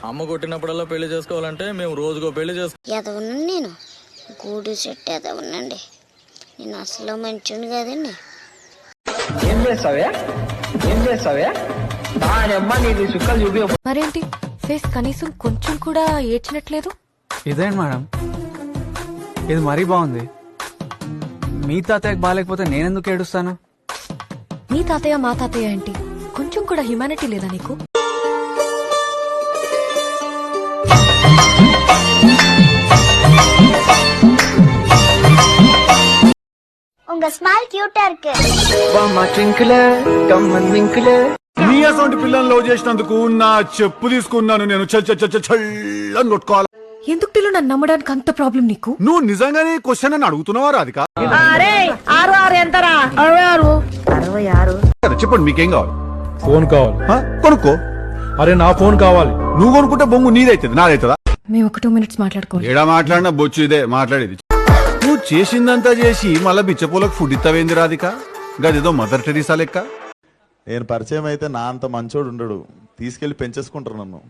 అమ్మ కొట్టినప్పుడల్లా పెళ్లి చేసుకోవాలంటే మేము రోజుకో పెళ్లి ఎదవనండి నేను గూడు చెట్టు ఎదవనండి. నేను అసలు మంచిని కదండి. ఏం చేస్తావే నీకు చుక్కలు చూపి. మరేంటి ఫేస్ కనీసం కొంచెం కూడా ఏడ్చినట్లేదు? ఇదేంటి మేడం, ఇది మరీ బాగుంది. మీ తాతయ్యకి బాగాలేకపోతే నేనెందుకు ఏడుస్తాను? మీ తాతయ్య మా తాతయ్య ఏంటి? కొంచెం కూడా హ్యుమానిటీ లేదా నీకు? உங்க ஸ்மைல் கியூட்டா இருக்கு. నీ అసొంటి పిల్లల్ని లవ్ చేసినందుకు నా చెప్పు తీసుకున్నాను నేను. చల్లని కొట్టుకోవాలి. ఎందుకు టిల్లు నన్ను నమ్మడానికి అంత ప్రాబ్లం నీకు? నువ్వు నిజంగానే క్వశ్చన్ అని అడుగుతున్నావా రాధిక? చెప్పండి మీకేం కావాలి? ఫోన్ కావాలి. కొనుక్కో. అరే నా ఫోన్ కావాలి. నువ్వు కొనుక్కుంటే బొంగు నీదైతుంది, నాదైతుందా? మేము ఒక 2 minutes మాట్లాడుకోవాలి. ఏడా మాట్లాడినా బొచ్చు ఇదే మాట్లాడేది. నువ్వు చేసిందంతా చేసి మళ్ళా బిచ్చపోలకు ఫుడ్ ఇస్తావేంది రాధిక? గదేదో మదర్ టెరిసా లెక్క. నేను పరిచయం అయితే నా అంత మంచోడు ఉండడు, తీసుకెళ్లి పెంచేసుకుంటారు నన్ను.